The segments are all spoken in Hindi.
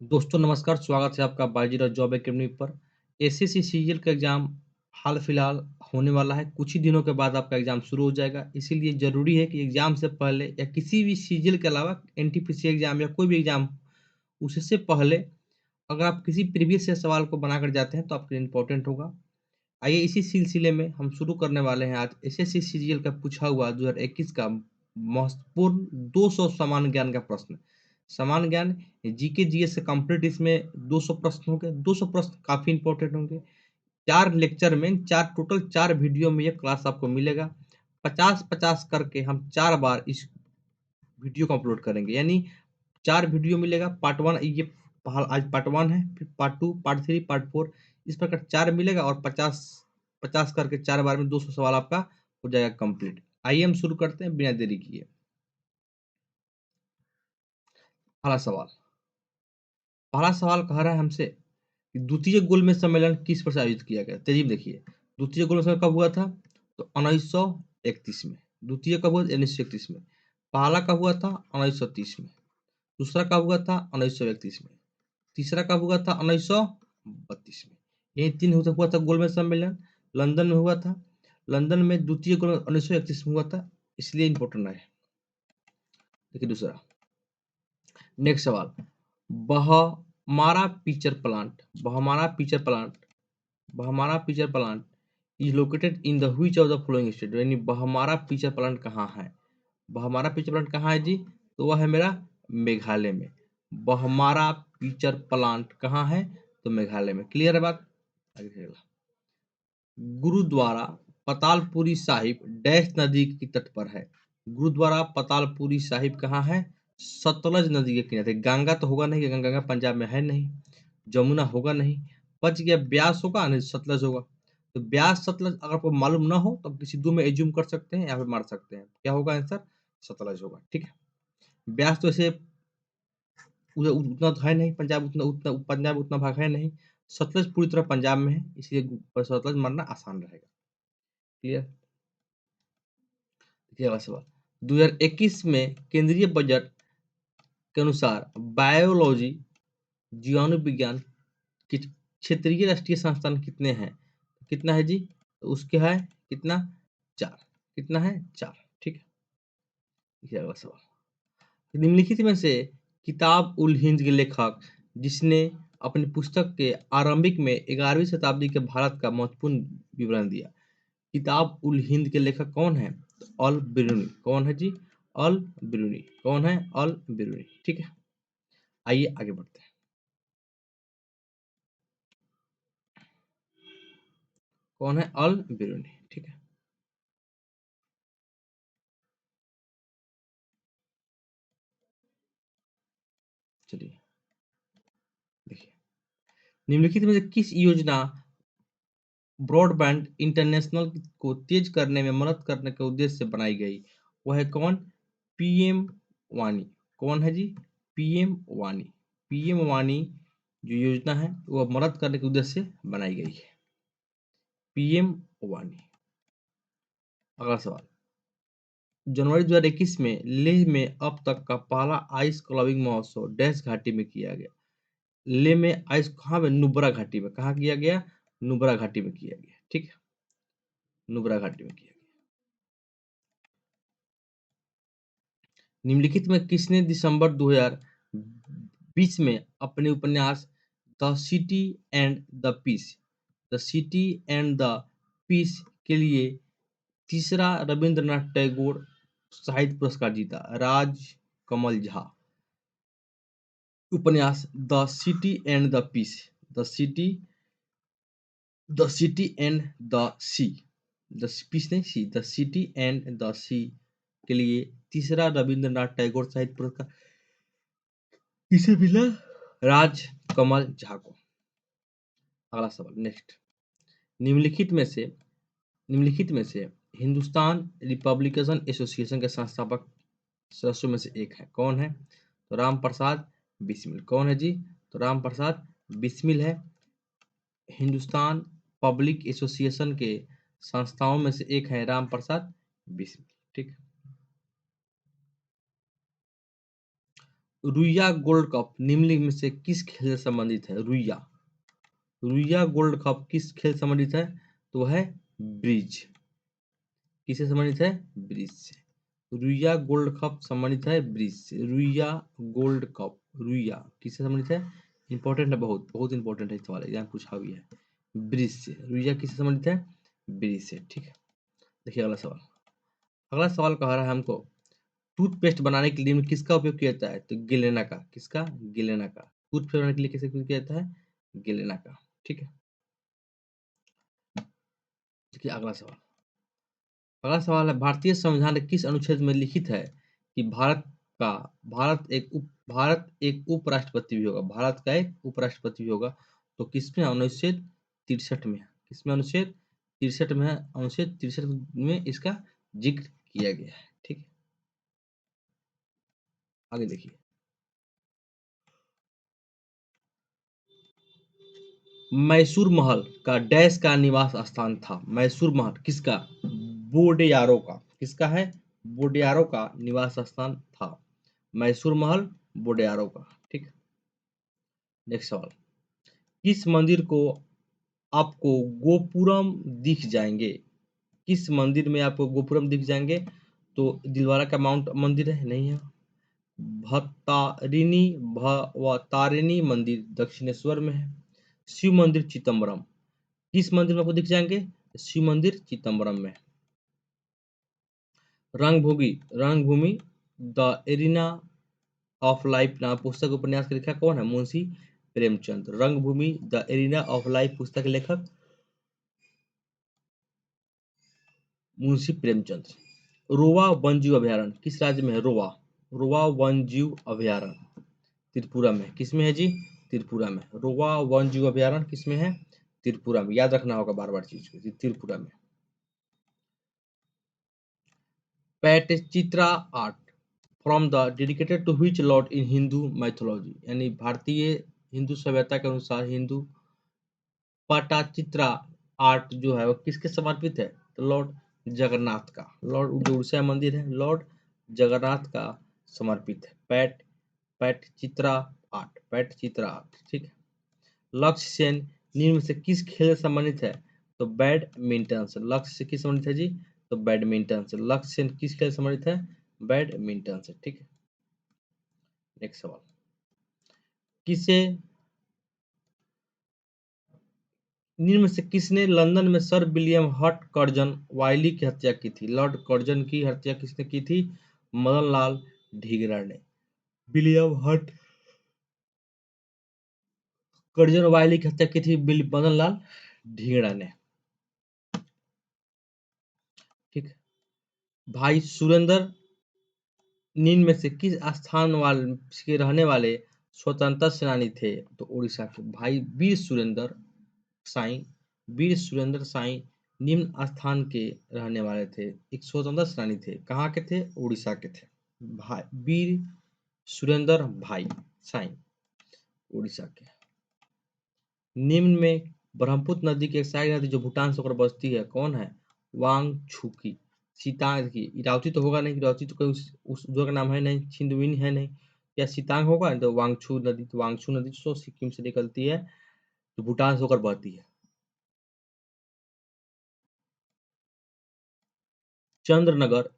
दोस्तों नमस्कार, स्वागत है आपका बाजीराव जॉब एकेडमी पर। एसएससी सीजीएल का एग्ज़ाम हाल-फिलहाल होने वाला है। कुछ ही दिनों के बाद आपका एग्ज़ाम शुरू हो जाएगा। इसीलिए ज़रूरी है कि एग्ज़ाम से पहले या किसी भी सीजीएल के अलावा एनटीपीसी एग्ज़ाम या कोई भी एग्ज़ाम, उससे पहले अगर आप किसी प्रीवियस ईयर सवाल को बनाकर जाते हैं, तो आपके लिए इम्पोर्टेंट होगा। आइए इसी सिलसिले में हम शुरू करने वाले हैं आज एसएससी सीजीएल का पूछा हुआ 2021 का महत्वपूर्ण 200 सामान्य ज्ञान का प्रश्न। सामान्य ज्ञान जीके जीएस से कंप्लीट इसमें 200 प्रश्न होंगे। 200 प्रश्न काफ़ी इंपॉर्टेंट होंगे। 4 लेक्चर में 4 टोटल 4 वीडियो में ये क्लास आपको मिलेगा। 50-50 करके हम 4 बार इस वीडियो को अपलोड करेंगे। यानी 4 वीडियो मिलेगा। पार्ट 1 ये आज पार्ट 1 है, फिर पार्ट 2, पार्ट 3, पार्ट 4 इस प्रकार 4 मिलेगा और 50-50 करके 4 बार में 200 सवाल आपका हो जाएगा कंप्लीट। आइए हम शुरू करते हैं बिना देरी किए। पहला सवाल। पहला सवाल कह रहा है हमसे कि द्वितीय गोलमेज सम्मेलन किस वर्ष आयोजित किया गया? तेजी में देखिए, द्वितीय गोलमेज सम्मेलन कब हुआ था? तो 1931 में। द्वितीय कब हुआ? 1931 में। पहला कब हुआ था? 1930 में। दूसरा कब हुआ था? 1931 में। तीसरा कब हुआ था? 1932 में। यही 3 हुआ था गोलमेज सम्मेलन। लंदन में हुआ था। लंदन में द्वितीय गोलमेज 1931 में हुआ था, इसलिए इम्पोर्टेंट है। देखिए दूसरा, नेक्स्ट सवाल। बहमारा पिक्चर प्लांट, बहमारा पिक्चर प्लांट, बहमारा picture plant is located in the which of the following state? यानी बहमारा पिक्चर प्लांट कहाँ है? बहमारा पिक्चर प्लांट कहाँ है जी? तो वह है मेरा मेघालय में। बहमारा पिक्चर प्लांट कहाँ है? तो मेघालय में। क्लियर है बात? आगे चलिए। गुरुद्वारा पतालपुरी साहिब डैश नदी के तट पर है? गुरुद्वारा पतालपुरी साहिब कहाँ है? सतलज नदी के किनारे। गंगा तो होगा नहीं, गंगा पंजाब में है नहीं। जमुना होगा नहीं, बच गया ब्यास होगा नहीं सतलज होगा। तो ब्यास सतलज अगर आपको मालूम ना हो तो आप किसी दो में एज्यूम कर सकते हैं या फिर मार सकते हैं। क्या होगा आंसर? सतलज होगा। ठीक है। ब्यास तो ऐसे उतना तो है नहीं, पंजाब उतना उतना पंजाब उतना भाग है नहीं। सतलज पूरी तरह पंजाब में है, इसलिए सतलज मारना आसान रहेगा। क्लियर? देखिए अगला सवाल। 2021 में केंद्रीय बजट के अनुसार बायोलॉजी जीवाणु विज्ञान के क्षेत्रीय राष्ट्रीय संस्थान कितने हैं? कितना है जी? तो उसके है कितना? 4। कितना है? 4। ठीक है। देखिए अगला सवाल। निम्नलिखित में से किताब उल हिंद के लेखक जिसने अपनी पुस्तक के आरंभिक में 11वीं शताब्दी के भारत का महत्वपूर्ण विवरण दिया? किताब उल हिंद के लेखक कौन है? तो अल बिरूनी। कौन है जी? अल बिरूनी। कौन है? अल बिरूनी। ठीक है। आइए आगे बढ़ते हैं। कौन है? अल बिरूनी। ठीक है। चलिए देखिए, निम्नलिखित में से किस योजना ब्रॉडबैंड इंटरनेशनल को तेज करने में मदद करने के उद्देश्य से बनाई गई? वह है कौन? पीएम वाणी। कौन है जी? पीएम वाणी। पीएम वाणी जो योजना है वह मदद करने के उद्देश्य से बनाई गई है। पीएम वाणी। अगला सवाल। जनवरी 2021 में लेह में अब तक का पहला आइस क्लबिंग महोत्सव डैश घाटी में किया गया? लेह में आइस कहाँ में? नुब्रा घाटी में। कहाँ किया गया? नुब्रा घाटी में किया गया। ठीक है। नुब्रा घाटी में किया गया। निम्नलिखित में किसने दिसंबर 2020 में अपने उपन्यास the city and the peace, the city and the peace के लिए तीसरा रविंद्रनाथ टैगोर साहित्य पुरस्कार जीता? राजकमल झा। उपन्यास the city and the peace, the city, the city and the sea, the peace नहीं sea, the city and the sea के लिए तीसरा रविंद्रनाथ टैगोर साहित्य पुरस्कार किसे मिला? राजकमल झा को। अगला सवाल नेक्स्ट। निम्नलिखित में से निम्नलिखित में से हिंदुस्तान रिपब्लिकन एसोसिएशन के संस्थापक सदस्यों में से एक है? कौन है? तो राम प्रसाद बिस्मिल। कौन है जी? तो राम प्रसाद बिस्मिल है। हिंदुस्तान पब्लिक एसोसिएशन के संस्थाओं में से एक है राम प्रसाद बिस्मिल। ठीक। रुइया गोल्ड कप निम्नलिखित में से किस खेल से संबंधित है? रुइया गोल्ड कप किस खेल से संबंधित है? तो है ब्रिज। किससे संबंधित है? ब्रिज से। रुइया गोल्ड कप संबंधित है ब्रिज से। रुइया गोल्ड कप, रुइया किससे संबंधित है? इंपॉर्टेंट है, बहुत बहुत इंपॉर्टेंट है सवाल, एग्जाम पूछा भी है। ब्रिज से। रुइया किससे संबंधित है? ब्रिज से। ठीक है, देखिए अगला सवाल। अगला सवाल कह रहा है हमको टूथपेस्ट बनाने के लिए किसका उपयोग किया जाता है? तो गिलेना का। किसका? गिलेना का। टूथपेस्ट बनाने के लिए किसका उपयोग किया जाता है? गिलेना का। ठीक है, देखिए अगला सवाल। अगला सवाल है भारतीय संविधान के किस अनुच्छेद में लिखित है कि का भारत एक उपराष्ट्रपति भी होगा? भारत का एक उपराष्ट्रपति भी होगा। तो किसमें? अनुच्छेद 63 में। किसमें? अनुच्छेद 63 में है। अनुच्छेद 63 में इसका जिक्र किया गया है। ठीक है, आगे देखिए। मैसूर महल का डैश का निवास स्थान था? मैसूर महल किसका? बोडेयारो का। किसका है? बोडेयारो का निवास स्थान था। मैसूर महल बोडेयारो का। ठीक, नेक्स्ट सवाल। किस मंदिर को आपको गोपुरम दिख जाएंगे? किस मंदिर में आपको गोपुरम दिख जाएंगे? तो दिलवारा का माउंट मंदिर है? नहीं है। भवतारिणी मंदिर दक्षिणेश्वर में है। शिव मंदिर चिदम्बरम किस मंदिर में आपको दिख जाएंगे? शिव मंदिर चिदम्बरम में। रणभूमि द एरिना ऑफ लाइफ नाम पुस्तक उपन्यास का लेखक कौन है? मुंशी प्रेमचंद। रंगभूमि द एरिना ऑफ लाइफ पुस्तक के लेखक मुंशी प्रेमचंद। रोवा वन्यजीव अभयारण्य किस राज्य में है? रोवा वन्यजीव अभयारण्य त्रिपुरा में। किसमें है जी? त्रिपुरा में। रोवा वन्यजीव अभयारण्य किसमें है? त्रिपुरा में। याद रखना होगा बार बार चीज को, त्रिपुरा में। Pattachitra art from the dedicated to which lord in Hindu mythology, यानी भारतीय हिंदू सभ्यता के अनुसार हिंदू पटाचित्रा आर्ट जो है वो किसके समर्पित है? तो लॉर्ड जगन्नाथ का। लॉर्ड जो उड़ीसा मंदिर है लॉर्ड जगन्नाथ का समर्पित है। पैटचित्रा पैटचित्रा आर्ट। ठीक है, लक्ष्य सेन निम्न में से किस खेल से संबंधित है? तो बैडमिंटन से। लक्ष्य से किस संबंधित है जी? तो बैडमिंटन से। लक्ष्य सेन किस खेल से संबंधित है? बैडमिंटन से। ठीक है, नेक्स्ट सवाल। किसे निम्न में से किसने लंदन में सर विलियम हट कर्जन वाइली की हत्या की थी? लॉर्ड कर्जन की हत्या किसने की थी? मदन लाल ढींगरा ने। विलियम हट कर्जन वाइली की हत्या की थी मदन लाल ढींगरा ने। ठीक, भाई सुरेंद्र निम्न में से किस स्थान के रहने वाले स्वतंत्रता सेनानी थे? तो उड़ीसा के। भाई वीर सुरेंद्र साई निम्न स्थान के रहने वाले थे, एक स्वतंत्रता सेनानी थे। कहाँ के थे? उड़ीसा के थे। भाई वीर सुरेंद्र भाई साई उड़ीसा के। निम्न में ब्रह्मपुत्र नदी की एक सहायक नदी जो भूटान से होकर बसती है कौन है? वांगछुकी। सीतांग की इरावती तो होगा नहीं, इरावती तो कोई उस जगह का नाम है नहीं, छिंदविन है नहीं। या सीतांग होगा? तो वांगछू नदी, तो वांगछू नदी तो सिक्किम से निकलती है, जो भूटान से होकर बहती है। चंद्रनगर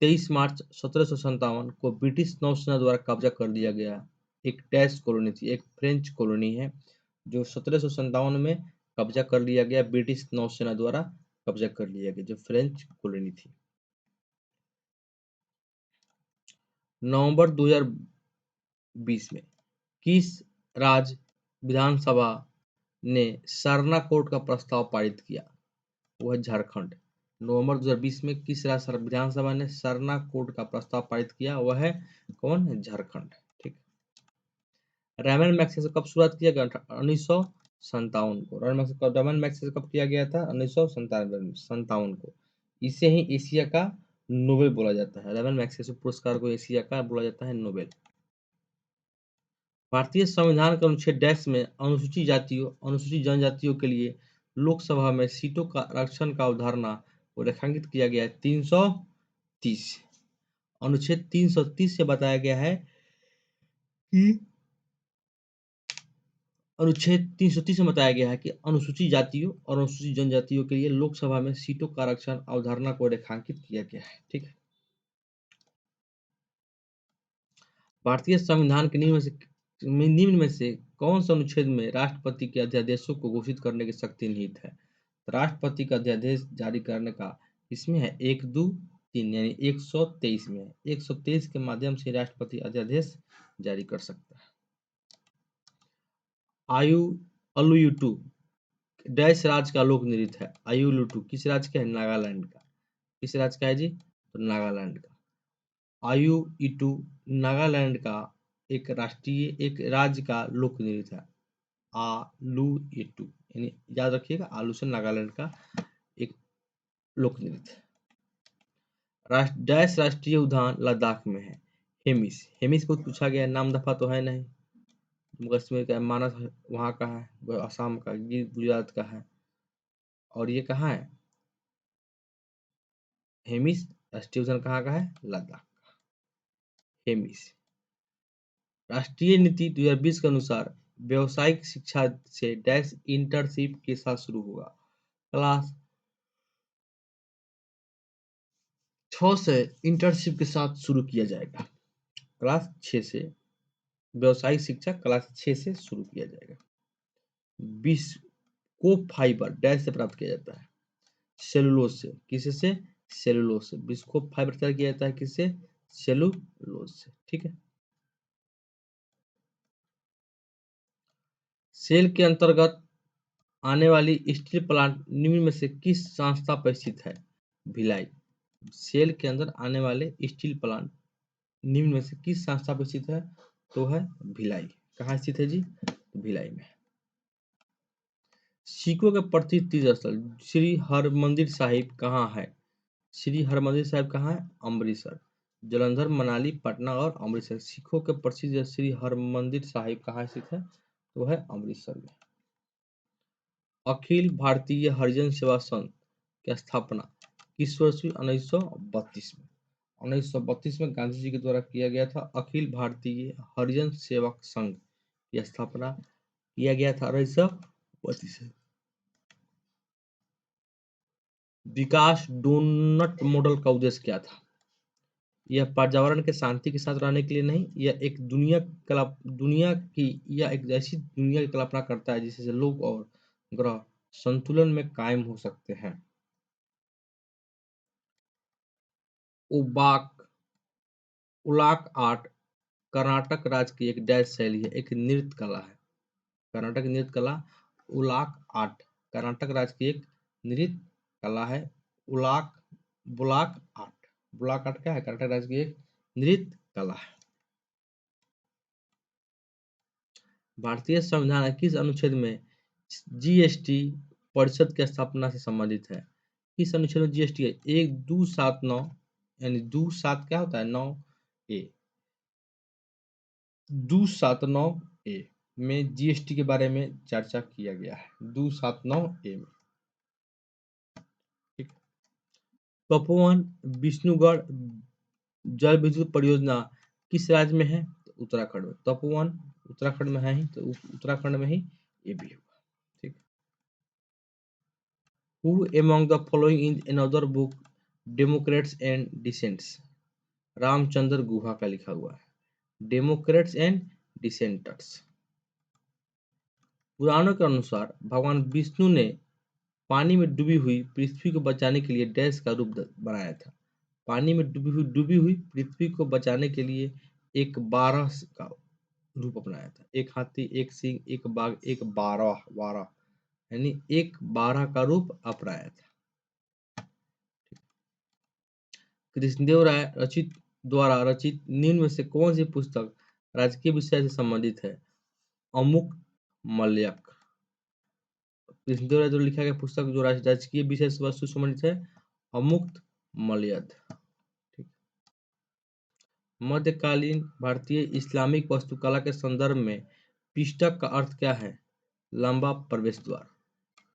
23 मार्च 1757 को ब्रिटिश नौसेना द्वारा कब्जा कर लिया गया। एक डैश कॉलोनी थी, एक फ्रेंच कॉलोनी है जो 1757 में कब्जा कर लिया गया, ब्रिटिश नौसेना द्वारा कब्जा कर लिया गया, जो फ्रेंच कॉलोनी थी। नवंबर 2020 में किस राज्य विधानसभा ने सरना कोर्ट का प्रस्ताव पारित किया? वो है झारखंड। नवंबर 2020 में किस राज्य विधानसभा ने सरना कोड का प्रस्ताव पारित किया? वह है कौन? झारखंड। ठीक, रायमंड मैगसेसे कब शुरुआत किया गया? 1957 को। रायमंड मैगसेसे कब किया गया था? 1957 को। इसे ही एशिया का नोबेल बोला जाता है। रायमंड मैगसेसे पुरस्कार को एशिया का बोला जाता है नोबेल। भारतीय संविधान के अनुच्छेद डैश में अनुसूचित जनजातियों के लिए लोकसभा में सीटों का आरक्षण का अवधारणा को रेखांकित किया गया है 330। अनुच्छेद 330 से बताया गया है कि अनुच्छेद 330 में बताया गया है कि अनुसूचित जातियों और अनुसूचित जनजातियों के लिए लोकसभा में सीटों का आरक्षण अवधारणा को रेखांकित किया गया है। ठीक है। भारतीय संविधान के निम्न में से कौन सा अनुच्छेद में राष्ट्रपति के अध्यादेशों को घोषित करने की शक्ति निहित है? तो राष्ट्रपति का अध्यादेश जारी करने का इसमें है 1, 2, 3 यानी 123 में है। 123 के माध्यम से राष्ट्रपति अध्यादेश जारी कर सकता है। आयु अलुयुटु डैश राज्य का लोक नृत्य है। आयुलुटु किस राज्य का है? नागालैंड का। किस राज्य का है जी? तो नागालैंड का। आयु इटू नागालैंड का एक राज्य का लोक नृत्य है। आलू इटू यानी याद रखिएगा, आलू से नागालैंड का एक लोक नृत्य। डैश राष्ट्रीय उद्यान लद्दाख में है। हेमिस। हेमिस बहुत पूछा गया है, नाम दफा तो है नहीं। जम्मू कश्मीर का है, मानस वहाँ का है, वो असम का, गिर गुजरात का है। और ये कहाँ है? हेमिस राष्ट्रीय उद्यान कहाँ का है? लद्दाख का। हेमिस। राष्ट्रीय नीति 2020 के अनुसार व्यावसायिक शिक्षा से डैश इंटर्नशिप के साथ शुरू होगा। क्लास 6 से इंटर्नशिप के साथ शुरू किया जाएगा। क्लास 6 से व्यावसायिक शिक्षा क्लास 6 से शुरू किया जाएगा। विस्कोप फाइबर डैश से प्राप्त किया जाता है। सेलुलोज से। किससे से? सेलुलोज से। विस्कोप फाइबर तैयार किया जाता है किससे? सेलुलोज से। ठीक है। सेल के अंतर्गत आने वाली स्टील प्लांट निम्न में से किस संस्था पर स्थित है? भिलाई। सेल के अंदर आने वाले स्टील प्लांट निम्न में से किस संस्था पर स्थित है? तो है भिलाई। कहाँ स्थित है जी? भिलाई में। सिखों के प्रसिद्ध तीर्थ स्थल श्री हरमंदिर साहिब कहाँ है? श्री हरमंदिर साहिब कहाँ है? अमृतसर। जलंधर, मनाली, पटना और अमृतसर। सिखों के प्रसिद्ध श्री हरमंदिर साहिब कहाँ स्थित है? तो है अमृतसर में। अखिल भारतीय हरिजन सेवा संघ की स्थापना किस वर्ष हुई? 1932 में। 1932 में गांधी जी के द्वारा किया गया था। अखिल भारतीय हरिजन सेवक संघ की स्थापना किया गया था 1932 में। विकास डोनट मॉडल का उद्देश्य क्या था? यह पर्यावरण के शांति के साथ रहने के लिए नहीं, यह एक दुनिया की या एक ऐसी दुनिया की कल्पना करता है जिससे लोग और ग्रह संतुलन में कायम हो सकते हैं। उबाक उलाक आर्ट कर्नाटक राज्य की एक डैश शैली है, एक नृत्य कला है। कर्नाटक नृत्य कला उलाक आर्ट कर्नाटक राज्य की एक नृत्य कला है। उलाक बुलाक आर्ट बुलाक आर्ट क्या है? कर्नाटक राज्य की एक नृत्य कला है। भारतीय संविधान के किस अनुच्छेद में जीएसटी परिषद की स्थापना से संबंधित है? किस अनुच्छेद में जीएसटी है? 1279 यानी 27 क्या होता है? 9 ए 279 ए में जीएसटी के बारे में चर्चा किया गया है। 279 ए में। ठीक। तपोवन विष्णुगढ़ जल विद्युत परियोजना किस राज्य में है? तो उत्तराखंड में। तपोवन उत्तराखंड में है ही, तो उत्तराखंड में ही ये भी होगा। ठीक। Who among the following in another book Democrats and dissents? Ramachandra Guha का लिखा हुआ है। Democrats and dissenters. पुराणों के अनुसार भगवान विष्णु ने पानी में डूबी हुई पृथ्वी को बचाने के लिए डैश का रूप बनाया था। पानी में डूबी हुई पृथ्वी को बचाने के लिए एक बारह का रूप अपनाया था। एक हाथी, एक सिंह, एक बाघ, एक बारह बारह यानी एक बारह का रूप अपनाया था। कृष्णदेव राय द्वारा रचित निम्न में से कौन सी पुस्तक राजकीय विषय से संबंधित है? अमुक मलयक। कृष्णदेव राय द्वारा लिखा गया पुस्तक जो राजकीय विषय से वस्तु संबंधित है, अमुक्त मलयद। ठीक। मध्यकालीन भारतीय इस्लामिक वास्तुकला के संदर्भ में पिष्टक का अर्थ क्या है? लंबा प्रवेश द्वार।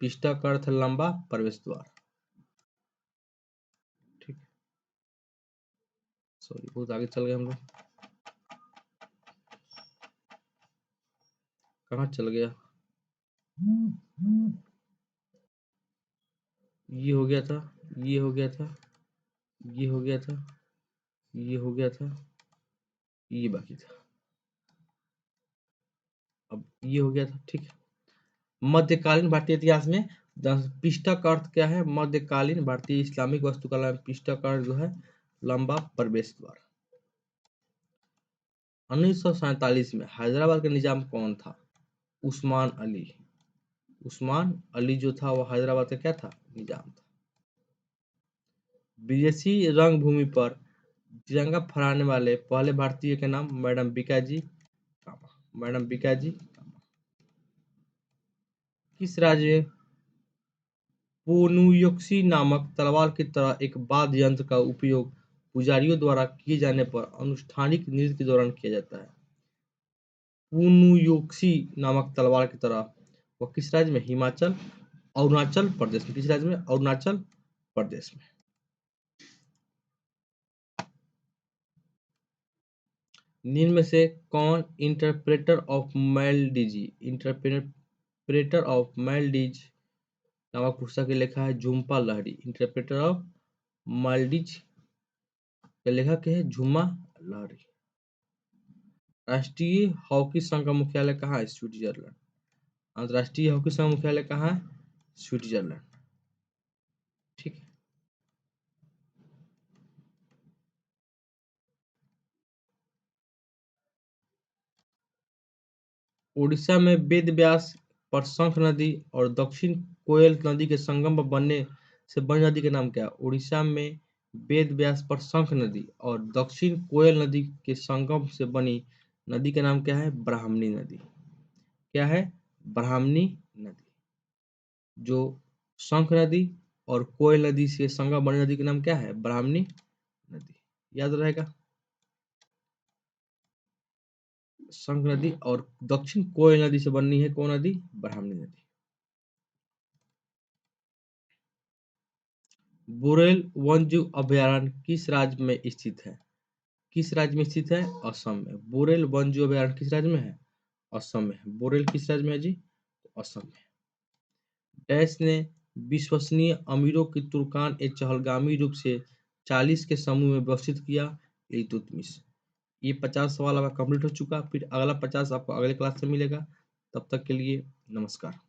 पिष्टक का अर्थ लंबा प्रवेश द्वार। ठीक। सॉरी बहुत आगे चल गए हम लोग। कहाँ चल गया? ये हो गया था, ये हो गया था, ये हो गया था, ये हो गया था, ये बाकी था। अब ये हो गया था, ठीक है। मध्यकालीन भारतीय इतिहास में पृष्ठा का अर्थ क्या है? मध्यकालीन भारतीय इस्लामिक वास्तुकला में पृष्ठा का अर्थ जो है लंबा प्रवेश द्वार। 1947 में हैदराबाद का निजाम कौन था? उस्मान अली। उस्मान अली जो था वो हैदराबाद का क्या था? निजाम था। विदेशी रंगभूमि पर तिरंगा फहराने वाले पहले भारतीय के नाम? मैडम बीकाजी कामा। मैडम बीकाजी कामा। किस राज्य में पोनुयोक्सी नामक तलवार की तरह एक वाद्य यंत्र का उपयोग पुजारियों द्वारा किए जाने पर अनुष्ठानिक नृत्य के दौरान किया जाता है? पुनुयोक्सी नामक तलवार की तरह वह किस राज्य में? हिमाचल अरुणाचल प्रदेश में। किस राज्य में? अरुणाचल प्रदेश में। निम्न में से कौन इंटरप्रेटर ऑफ मेलडीज नामक पुस्तक के लेखा है? Jhumpa Lahiri. Interpreter of melodies के लेखक है झुम्पा लाहिड़ी। राष्ट्रीय हॉकी संघ का मुख्यालय कहाँ है? स्विट्जरलैंड। अंतर्राष्ट्रीय हॉकी संघ मुख्यालय कहाँ है? स्विट्जरलैंड। ठीक है। उड़ीसा में वेद व्यास पर शंख नदी और दक्षिण कोयल नदी के संगम पर बनने से बनी नदी का नाम क्या है? उड़ीसा में वेद व्यास पर शंख नदी और दक्षिण कोयल नदी के संगम से बनी नदी का नाम क्या है? ब्राह्मणी नदी। क्या है? ब्राह्मणी नदी। जो शंख नदी और कोयल नदी से संगम बनी नदी का नाम क्या है? ब्राह्मणी नदी। याद रहेगा। शंख नदी और दक्षिण कोयल नदी से बननी है कौन नदी? ब्राह्मणी नदी। बुरेल वन्यजीव अभयारण्य किस राज्य में स्थित है? किस राज्य में स्थित है? असम में। बुरेल वन्यजीव अभयारण्य किस राज्य में है? असम में है। बुरेल किस राज्य में है जी? असम में। डैश ने विश्वसनीय अमीरों की तुर्कान एक चहलगामी रूप से 40 के समूह में व्यवस्थित किया? इल्तुतमिश। ये 50 सवाल आपका कंप्लीट हो चुका। फिर अगला 50 आपको अगले क्लास से मिलेगा। तब तक के लिए नमस्कार।